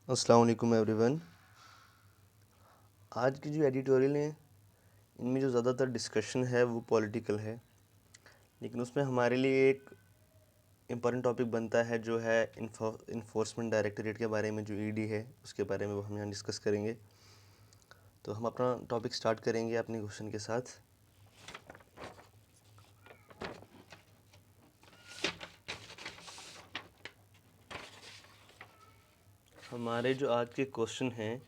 अस्सलाम वालेकुम एवरीवन। आज की जो एडिटोरियल है इनमें जो ज़्यादातर डिस्कशन है वो पॉलिटिकल है, लेकिन उसमें हमारे लिए एक इम्पॉर्टेंट टॉपिक बनता है जो है इन्फोर्समेंट डायरेक्टरेट के बारे में, जो ईडी है उसके बारे में वो हम यहाँ डिस्कस करेंगे। तो हम अपना टॉपिक स्टार्ट करेंगे अपने क्वेश्चन के साथ। हमारे जो आज के क्वेश्चन हैं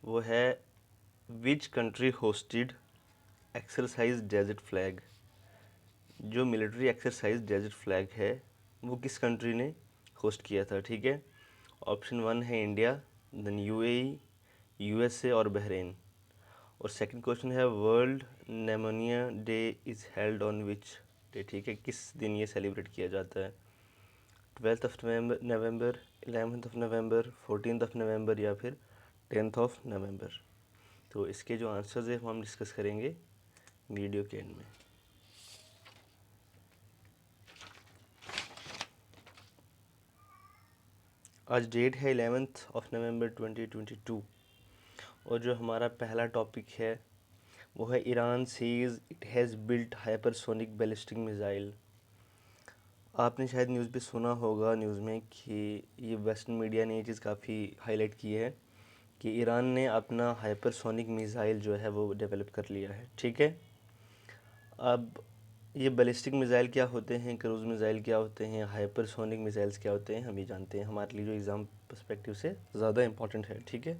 वो है which country hosted exercise Desert Flag. जो मिलिट्री एक्सरसाइज डेजर्ट फ्लैग है वो किस कंट्री ने होस्ट किया था, ठीक है। ऑप्शन 1 है इंडिया, देन यूएई, यूएसए और बहरीन। और सेकंड क्वेश्चन है world pneumonia day is held on which day, ठीक है, किस दिन ये सेलिब्रेट किया जाता है। 12th of November, 11th of November, 14th of November या फिर 10th ऑफ नवंबर। तो इसके जो आंसर्स है वो हम डिस्कस करेंगे वीडियो के एंड में। आज डेट है 11th ऑफ नवंबर 2022 और जो हमारा पहला टॉपिक है वो है Iran sees it has built hypersonic ballistic missile. आपने शायद न्यूज़ पे सुना होगा न्यूज़ में कि ये वेस्टर्न मीडिया ने ये चीज़ काफ़ी हाईलाइट की है कि ईरान ने अपना हाइपरसोनिक मिसाइल जो है वो डेवलप कर लिया है, ठीक है। अब ये बैलिस्टिक मिसाइल क्या होते हैं, क्रूज़ मिसाइल क्या होते हैं, हाइपरसोनिक मिसाइल्स क्या होते हैं, हम ये जानते हैं। हमारे लिए जो एग्ज़ाम पर्सपेक्टिव से ज़्यादा इम्पॉर्टेंट है, ठीक है।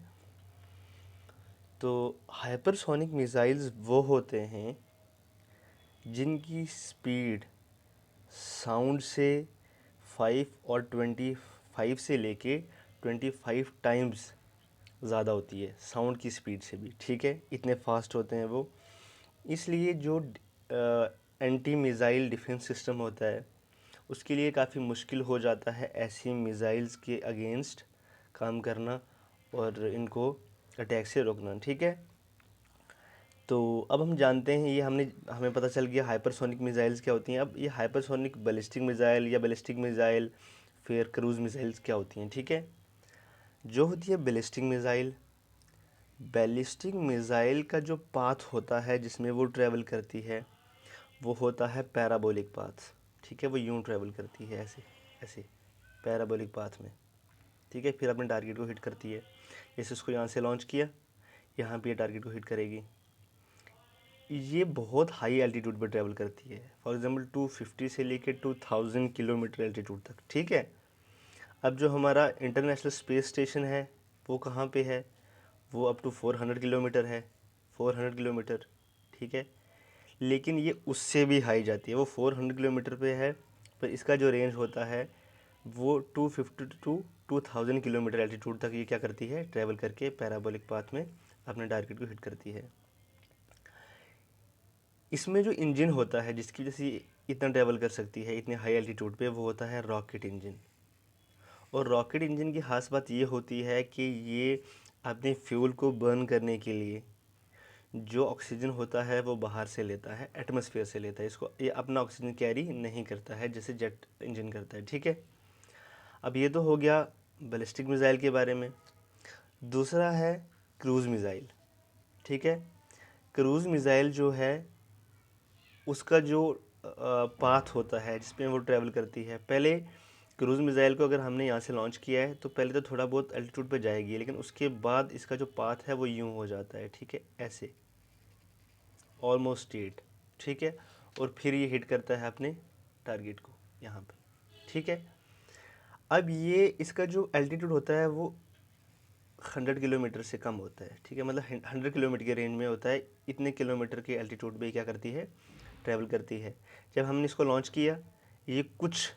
तो हाइपरसोनिक मिसाइल्स वो होते हैं जिनकी स्पीड साउंड से 5 से लेके 25 टाइम्स ज़्यादा होती है साउंड की स्पीड से भी, ठीक है। इतने फास्ट होते हैं वो। इसलिए जो एंटी मिसाइल डिफेंस सिस्टम होता है उसके लिए काफ़ी मुश्किल हो जाता है ऐसी मिसाइल्स के अगेंस्ट काम करना और इनको अटैक से रोकना, ठीक है। तो अब हम जानते हैं, ये हमें पता चल गया हाइपरसोनिक मिसाइल्स क्या होती हैं। अब ये हाइपरसोनिक बैलिस्टिक मिसाइल या बैलिस्टिक मिसाइल फिर क्रूज़ मिसाइल्स क्या होती हैं, ठीक है। जो होती है बैलिस्टिक मिसाइल का जो पाथ होता है जिसमें वो ट्रैवल करती है वो होता है पैराबोलिक पाथ, ठीक है। वो यूं ट्रैवल करती है ऐसे ऐसे पैराबोलिक पाथ में, ठीक है। फिर अपने टारगेट को हिट करती है। जैसे उसको यहाँ से लॉन्च किया, यहाँ पे ये टारगेट को हिट करेगी। ये बहुत हाई एल्टीट्यूड पर ट्रैवल करती है, फॉर एग्जांपल 250 से लेकर 2000 किलोमीटर एल्टीट्यूड तक, ठीक है। अब जो हमारा इंटरनेशनल स्पेस स्टेशन है वो कहाँ पे है, वो अप टू 400 किलोमीटर है, 400 किलोमीटर, ठीक है। लेकिन ये उससे भी हाई जाती है, वो 400 किलोमीटर पे है, पर इसका जो रेंज होता है वो 250 टू 2000 किलोमीटर एल्टीट्यूड तक ये क्या करती है, ट्रैवल करके पैराबोलिक पाथ में अपने टारगेट को हिट करती है। इसमें जो इंजन होता है जिसकी वजह से इतना ट्रैवल कर सकती है इतने हाई एल्टीट्यूड पे, वो होता है रॉकेट इंजन। और रॉकेट इंजन की खास बात ये होती है कि ये अपने फ्यूल को बर्न करने के लिए जो ऑक्सीजन होता है वो बाहर से लेता है, एटमॉस्फेयर से लेता है। इसको ये अपना ऑक्सीजन कैरी नहीं करता है जैसे जेट इंजन करता है, ठीक है। अब ये तो हो गया बैलिस्टिक मिसाइल के बारे में। दूसरा है क्रूज़ मिसाइल, ठीक है। क्रूज़ मिसाइल जो है उसका जो पाथ होता है जिसमें वो ट्रैवल करती है, पहले क्रूज़ मिसाइल को अगर हमने यहाँ से लॉन्च किया है तो पहले तो थोड़ा बहुत एल्टीट्यूड पे जाएगी, लेकिन उसके बाद इसका जो पाथ है वो यूं हो जाता है, ठीक है, ऐसे ऑलमोस्ट स्ट्रेट, ठीक है। और फिर ये हिट करता है अपने टारगेट को यहाँ पे, ठीक है। अब ये इसका जो एल्टीट्यूड होता है वो 100 किलोमीटर से कम होता है, ठीक है। मतलब 100 किलोमीटर के रेंज में होता है। इतने किलोमीटर के एल्टीट्यूड पे क्या करती है, ट्रैवल करती है। जब हमने इसको लॉन्च किया ये कुछ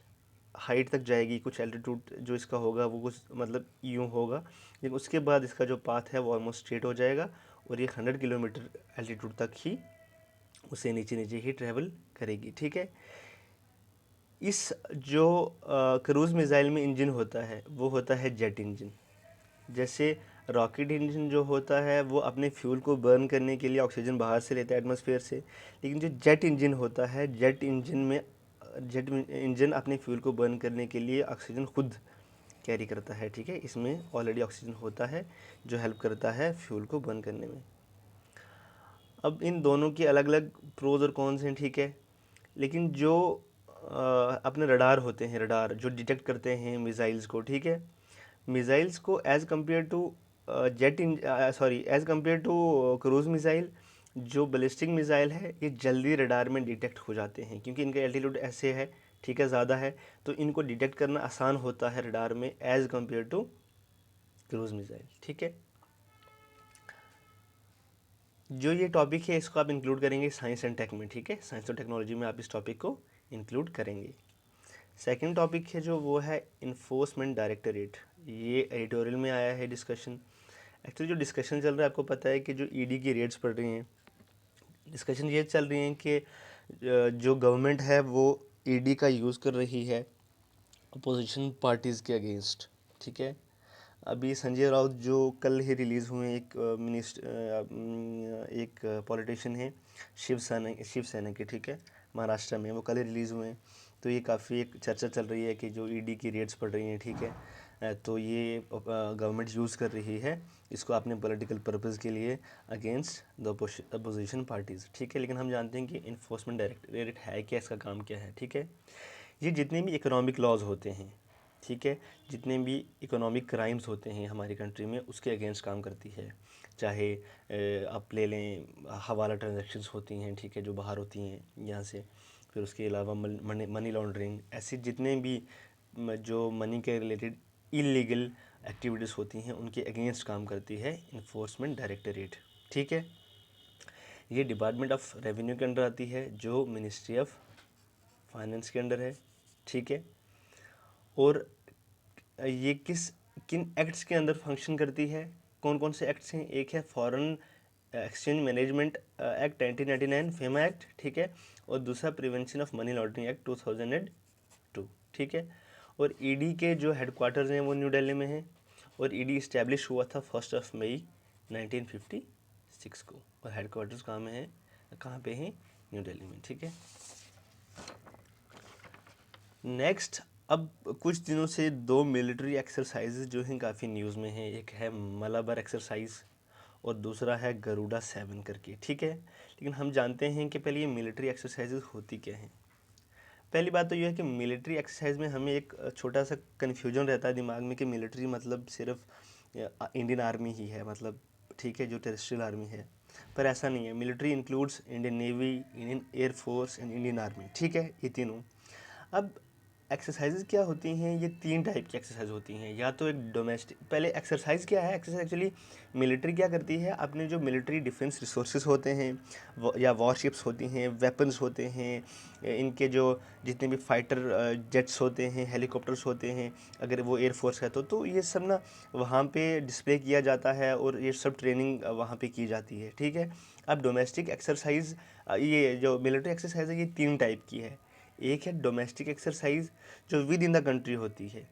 हाइट तक जाएगी, कुछ एल्टीट्यूड जो इसका होगा वो कुछ मतलब यूँ होगा, लेकिन उसके बाद इसका जो पाथ है वो ऑलमोस्ट स्ट्रेट हो जाएगा और ये 100 किलोमीटर एल्टीट्यूड तक ही उसे नीचे नीचे ही ट्रैवल करेगी, ठीक है। इस जो क्रूज़ मिसाइल में इंजन होता है वो होता है जेट इंजन। जैसे रॉकेट इंजन जो होता है वो अपने फ्यूल को बर्न करने के लिए ऑक्सीजन बाहर से लेता है एटमॉस्फेयर से, लेकिन जो जेट इंजन होता है, जेट इंजन अपने फ्यूल को बर्न करने के लिए ऑक्सीजन खुद कैरी करता है, ठीक है। इसमें ऑलरेडी ऑक्सीजन होता है जो हेल्प करता है फ्यूल को बर्न करने में। अब इन दोनों की अलग अलग प्रोज और कॉन्स हैं, ठीक है। लेकिन जो अपने रडार होते हैं, रडार जो डिटेक्ट करते हैं मिसाइल्स को, ठीक है, मिसाइल्स को as compare to as compare to cruise missile, जो बैलिस्टिक मिसाइल है ये जल्दी रडार में डिटेक्ट हो जाते हैं क्योंकि इनका एल्टीट्यूड ऐसे है, ठीक है, ज़्यादा है, तो इनको डिटेक्ट करना आसान होता है रडार में as compare to cruise missile, ठीक है। जो ये टॉपिक है इसको आप इंक्लूड करेंगे साइंस एंड टेक में, ठीक है, साइंस और टेक्नोलॉजी में आप इस टॉपिक को इंक्लूड करेंगे। सेकंड टॉपिक है जो वो है इन्फोर्समेंट डायरेक्टरेट। ये एडिटोरियल में आया है डिस्कशन। एक्चुअली जो डिस्कशन चल रहा है आपको पता है कि जो ईडी की रेट्स पड़ रही हैं, डिस्कशन ये चल रही हैं कि जो गवर्नमेंट है वो ईडी का यूज़ कर रही है अपोजिशन पार्टीज़ के अगेंस्ट, ठीक है। अभी संजय राउत जो कल ही रिलीज़ हुए, एक पॉलिटिशियन है शिवसेना के, ठीक है, महाराष्ट्र में, वो कल ही रिलीज़ हुए हैं। तो ये काफ़ी एक चर्चा चल रही है कि जो ईडी की रेड्स पड़ रही हैं, ठीक है, तो ये गवर्नमेंट यूज़ कर रही है इसको अपने पॉलिटिकल पर्पज़ के लिए अगेंस्ट द अपोजिशन पार्टीज़, ठीक है। लेकिन हम जानते हैं कि इन्फोर्समेंट डायरेक्टरेट है क्या, इसका काम क्या है, ठीक है। ये जितने भी इकोनॉमिक लॉज होते हैं, ठीक है, जितने भी इकोनॉमिक क्राइम्स होते हैं हमारी कंट्री में उसके अगेंस्ट काम करती है। चाहे आप ले लें हवाला ट्रांजैक्शंस होती हैं, ठीक है, जो बाहर होती हैं यहाँ से, फिर उसके अलावा मनी लॉन्ड्रिंग, ऐसे जितने भी जो मनी के रिलेटेड इलीगल एक्टिविटीज़ होती हैं उनके अगेंस्ट काम करती है इन्फोर्समेंट डायरेक्टरेट, ठीक है। ये डिपार्टमेंट ऑफ रेवेन्यू के अंडर आती है जो मिनिस्ट्री ऑफ फाइनेंस के अंडर है, ठीक है। और ये किन एक्ट्स के अंदर फंक्शन करती है, कौन कौन से एक्ट्स हैं? एक है foreign exchange management act 1999, FEMA act, ठीक है, और दूसरा prevention of money laundering act 2002, ठीक है। और ईडी के जो हेडक्वार्टर्स हैं वो न्यू दिल्ली में हैं और ईडी इस्टेब्लिश हुआ था 1 मई 1956 को, और हेडक्वार्टर्स कहाँ पे हैं? न्यू दिल्ली में, ठीक है। नेक्स्ट, अब कुछ दिनों से दो मिलिट्री एक्सरसाइजेज जो हैं काफ़ी न्यूज़ में हैं। एक है मलाबार एक्सरसाइज और दूसरा है गरुड़ा 7 करके, ठीक है। लेकिन हम जानते हैं कि पहले ये मिलिट्री एक्सरसाइजेज होती क्या हैं। पहली बात तो ये है कि मिलिट्री एक्सरसाइज में हमें एक छोटा सा कन्फ्यूजन रहता है दिमाग में कि मिलिट्री मतलब सिर्फ इंडियन आर्मी ही है, मतलब, ठीक है, जो टेरेस्ट्रियल आर्मी है, पर ऐसा नहीं है। Military includes Indian navy, Indian air force and Indian army, ठीक है, ये तीनों। अब एक्सरसाइजेज क्या होती हैं? ये 3 टाइप की एक्सरसाइज होती हैं। या तो एक डोमेस्टिक, पहले एक्सरसाइज क्या है? एक्सरसाइज एक्चुअली मिलिट्री क्या करती है, अपने जो मिलिट्री डिफेंस रिसोर्सेज होते हैं या वॉरशिप्स होती हैं, वेपन्स होते हैं, इनके जो जितने भी फाइटर जेट्स होते हैं, हेलीकॉप्टर्स होते हैं, अगर वो एयरफोर्स है तो ये सब ना वहाँ पे डिस्प्ले किया जाता है और ये सब ट्रेनिंग वहाँ पे की जाती है, ठीक है। अब डोमेस्टिक एक्सरसाइज, ये जो मिलिट्री एक्सरसाइज है ये 3 टाइप की है। एक है डोमेस्टिक एक्सरसाइज जो विद इन द कंट्री होती है,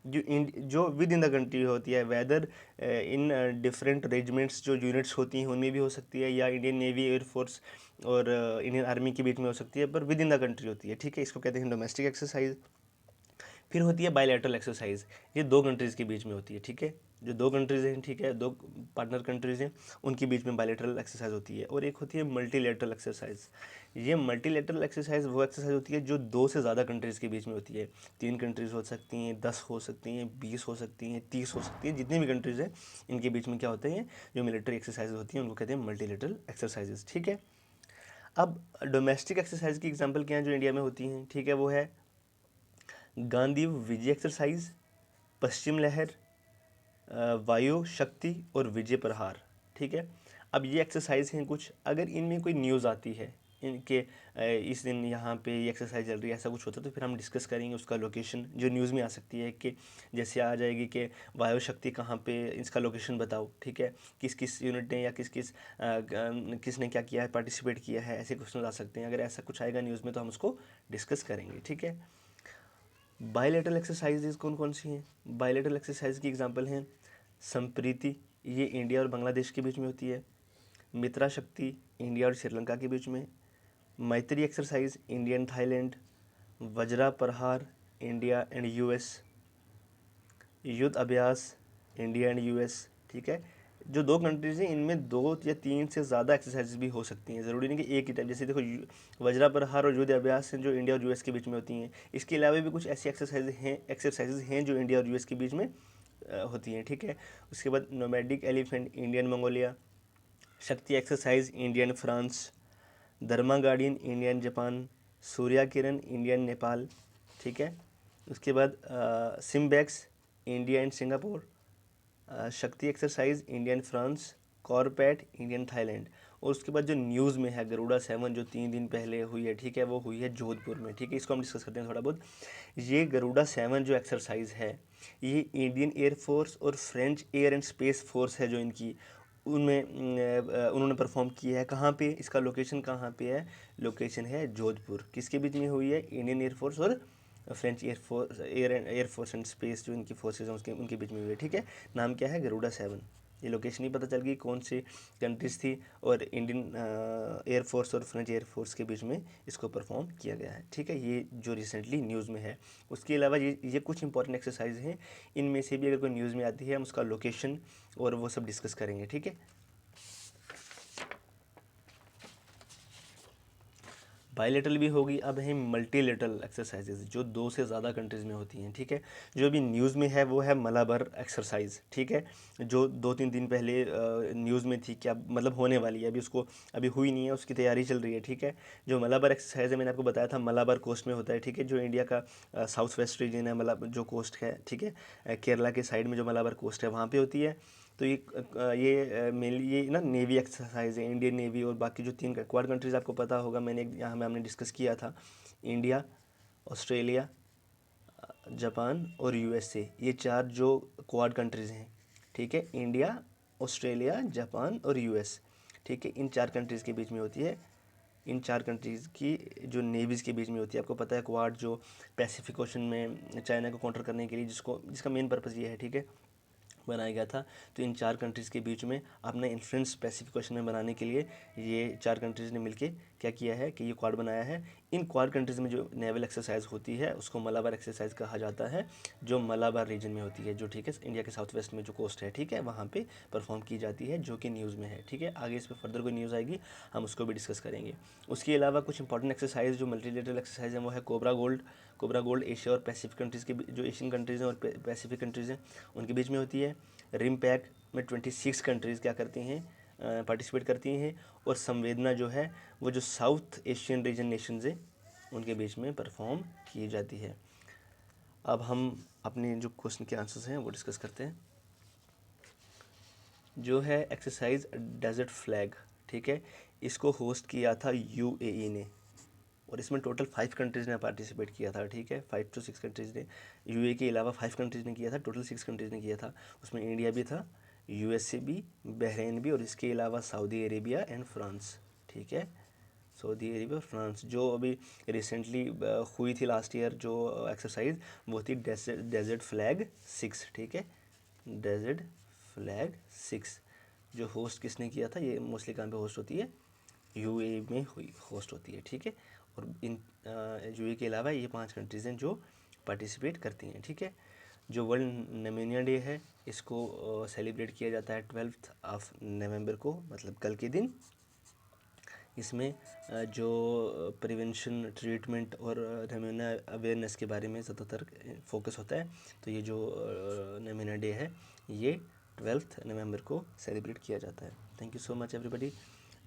जो विद इन द कंट्री होती है, वेदर इन डिफरेंट रेजिमेंट्स जो यूनिट्स होती हैं उनमें भी हो सकती है, या इंडियन नेवी, एयरफोर्स और इंडियन आर्मी के बीच में हो सकती है, पर विद इन द कंट्री होती है, ठीक है। इसको कहते हैं डोमेस्टिक एक्सरसाइज। फिर होती है बायलैटरल एक्सरसाइज, ये 2 कंट्रीज़ के बीच में होती है, ठीक है। जो 2 कंट्रीज़ हैं, ठीक है, 2 पार्टनर कंट्रीज़ हैं, उनके बीच में बायलैटरल एक्सरसाइज होती है। और एक होती है मल्टीलैटरल एक्सरसाइज। ये मल्टीलैटरल एक्सरसाइज वो एक्सरसाइज होती है जो 2 से ज़्यादा कंट्रीज़ के बीच में होती है। 3 कंट्रीज़ हो सकती हैं, 10 हो सकती हैं, 20 हो सकती हैं, 30 हो सकती हैं, जितनी भी कंट्रीज़ हैं इनके बीच में क्या होते हैं, जो मिलिट्री एक्सरसाइज होती हैं उनको कहते हैं मल्टीलैटरल एक्सरसाइजेज, ठीक है। अब डोमेस्टिक एक्सरसाइज की एग्जाम्पल क्या है जो इंडिया में होती हैं, ठीक है, वो है गांधी विजय एक्सरसाइज, पश्चिम लहर, वायु शक्ति और विजय प्रहार, ठीक है। अब ये एक्सरसाइज हैं कुछ, अगर इनमें कोई न्यूज़ आती है इनके इस दिन यहाँ पे ये एक्सरसाइज चल रही है, ऐसा कुछ होता है, तो फिर हम डिस्कस करेंगे उसका लोकेशन जो न्यूज़ में आ सकती है, कि जैसे आ जाएगी कि वायु शक्ति कहाँ पे, इसका लोकेशन बताओ, ठीक है, किस किस यूनिट ने या किसने क्या किया है, पार्टिसिपेट किया है, ऐसे क्वेश्चन आ सकते हैं। अगर ऐसा कुछ आएगा न्यूज़ में तो हम उसको डिस्कस करेंगे, ठीक है। बायलैटरल एक्सरसाइजेज कौन कौन सी हैं? बायलैटरल एक्सरसाइज की एग्जांपल हैं संप्रीति, ये इंडिया और बांग्लादेश के बीच में होती है। मित्रा शक्ति, इंडिया और श्रीलंका के बीच में। मैत्री exercise, India and Thailand. Vajra प्रहार, इंडिया एंड यूएस। युद्ध अभ्यास इंडिया एंड यूएस, ठीक है। जो दो कंट्रीज़ हैं इनमें 2 या 3 से ज़्यादा एक्सरसाइज भी हो सकती हैं, ज़रूरी नहीं कि एक ही टाइप। जैसे देखो वज्रा प्रहार और युद्ध अभ्यास हैं जो इंडिया और यूएस के बीच में होती हैं। इसके अलावा भी कुछ ऐसी एक्सरसाइजेज हैं जो इंडिया और यूएस के बीच में होती हैं, ठीक है। उसके बाद नोमैडिक एलिफेंट इंडियन मंगोलिया, शक्ति एक्सरसाइज इंडियन फ्रांस, धर्मा गार्डियन इंडियन जापान, सूर्या किरण इंडियन नेपाल, ठीक है। उसके बाद सिम्बैक्स इंडिया एंड सिंगापुर, शक्ति exercise Indian France, कॉर्पेट Indian Thailand. और उसके बाद जो न्यूज़ में है गरुड़ा 7 जो 3 दिन पहले हुई है, ठीक है, वो हुई है जोधपुर में, ठीक है। इसको हम डिस्कस करते हैं थोड़ा बहुत। ये गरुड़ा 7 जो एक्सरसाइज है ये इंडियन एयरफोर्स और French air and space force है जो इनकी उनमें उन्होंने परफॉर्म किया है। कहाँ पे इसका लोकेशन कहाँ पे है? लोकेशन है जोधपुर। किसके बीच में हुई है? इंडियन एयरफोर्स और फ्रेंच एयरफोर्स एंड स्पेस जो इनकी फोर्सेज हैं उसके उनके बीच में हुई है, ठीक है। नाम क्या है? गरुड़ा 7। ये लोकेशन ही पता चल गई कौन सी कंट्रीज थी, और इंडियन एयरफोर्स और फ्रेंच एयरफोर्स के बीच में इसको परफॉर्म किया गया है, ठीक है। ये जो रिसेंटली न्यूज़ में है। उसके अलावा ये कुछ इंपॉर्टेंट एक्सरसाइज हैं, इनमें से भी अगर कोई न्यूज़ में आती है हम उसका लोकेशन और वो सब डिस्कस करेंगे, ठीक है। बायलेटरल भी होगी। अब है मल्टीलेटरल एक्सरसाइजेज जो 2 से ज़्यादा कंट्रीज़ में होती हैं, ठीक है। जो अभी न्यूज़ में है वो है मलाबार एक्सरसाइज, ठीक है, जो 2-3 दिन पहले न्यूज़ में थी, क्या मतलब होने वाली है, अभी हुई नहीं है, उसकी तैयारी चल रही है, ठीक है। जो मलाबार एक्सरसाइज है मैंने आपको बताया था मलाबार कोस्ट में होता है, ठीक है, जो इंडिया का साउथ वेस्ट रीजन है, मतलब जो कोस्ट है, ठीक है, केरला के साइड में जो मलाबार कोस्ट है वहाँ पर होती है। तो ये मेनली ये ना नेवी एक्सरसाइज है, इंडियन नेवी और बाकी जो 3 क्वाड कंट्रीज़ आपको पता होगा, यहाँ में हमने डिस्कस किया था। इंडिया, ऑस्ट्रेलिया, जापान और यूएसए, ये 4 जो क्वाड कंट्रीज़ हैं, ठीक है। इंडिया, ऑस्ट्रेलिया, जापान और यूएस, ठीक है, इन 4 कंट्रीज़ के बीच में होती है। इन 4 कंट्रीज़ की जो नेवीज़ के बीच में होती है। आपको पता है क्वाड जो पैसिफिक ओशन में चाइना को काउंटर करने के लिए जिसका मेन पर्पज़ ये है, ठीक है, बनाया गया था। तो इन 4 कंट्रीज़ के बीच में अपना इन्फ्लुएंस पैसिफिक ओशन में बनाने के लिए ये 4 कंट्रीज़ ने मिलके क्या किया है कि ये क्वाड बनाया है। इन क्वाड कंट्रीज़ में जो नेवल एक्सरसाइज होती है उसको मलाबार एक्सरसाइज कहा जाता है, जो मलाबार रीजन में होती है, जो ठीक है इंडिया के साउथ वेस्ट में जो कोस्ट है, ठीक है, वहाँ पे परफॉर्म की जाती है, जो कि न्यूज़ में है, ठीक है। आगे इस पर फर्दर कोई न्यूज़ आएगी हम उसको भी डिस्कस करेंगे। उसके अलावा कुछ इंपॉर्टेंट एक्सरसाइज जो मल्टीलेटरल एक्सरसाइज है वो है कोबरा गोल्ड एशिया और पैसिफिक कंट्रीज़ के जो एशियन कंट्रीज़ हैं और पैसिफिक कंट्रीज़ हैं उनके बीच में होती है। रिम पैक में 26 कंट्रीज़ क्या करती हैं, पार्टिसिपेट करती हैं। और संवेदना जो है वो जो साउथ एशियन रीजन नेशंस हैं उनके बीच में परफॉर्म की जाती है। अब हम अपने जो क्वेश्चन के आंसर्स हैं वो डिस्कस करते हैं। जो है एक्सरसाइज डेजर्ट फ्लैग, ठीक है, इसको होस्ट किया था यूएई ने, और इसमें टोटल 5 कंट्रीज़ ने पार्टिसिपेट किया था, ठीक है, 5 to 6 कंट्रीज़ ने। यूएई के अलावा 5 कंट्रीज़ ने किया था, टोटल 6 कंट्रीज़ ने किया था। उसमें इंडिया भी था, यूएसए भी, बहरीन भी, और इसके अलावा सऊदी अरेबिया एंड फ्रांस, ठीक है। सऊदी अरेबिया और फ्रांस जो अभी रिसेंटली हुई थी लास्ट ईयर जो एक्सरसाइज वो थी डेजर्ट फ्लैग 6, ठीक है, डेजर्ट फ्लैग 6। जो होस्ट किसने किया था? ये मोस्टली कहाँ पे होस्ट होती है? यूएई में हुई होस्ट होती है, ठीक है। और इन यूएई के अलावा ये 5 कंट्रीज़ हैं जो पार्टिसिपेट करती हैं, ठीक है। जो वर्ल्ड निमोनिया डे है इसको सेलिब्रेट किया जाता है 12 नवंबर को, मतलब कल के दिन। इसमें जो प्रिवेंशन, ट्रीटमेंट और निमोनिया अवेयरनेस के बारे में ज़्यादातर फोकस होता है। तो ये जो निमोनिया डे है ये 12 नवंबर को सेलिब्रेट किया जाता है। Thank you so much everybody.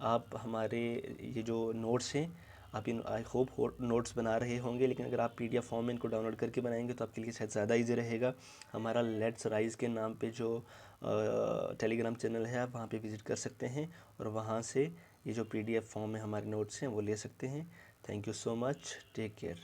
आप हमारे ये जो नोट्स हैं आप इन आई होप नोट्स बना रहे होंगे, लेकिन अगर आप पीडीएफ फॉर्म में इनको डाउनलोड करके बनाएंगे तो आपके लिए शायद ज़्यादा इजी रहेगा। हमारा लेट्स राइज के नाम पे जो टेलीग्राम चैनल है आप वहाँ पे विज़िट कर सकते हैं और वहाँ से ये जो पीडीएफ फॉर्म में हमारे नोट्स हैं वो ले सकते हैं। Thank you so much, take care.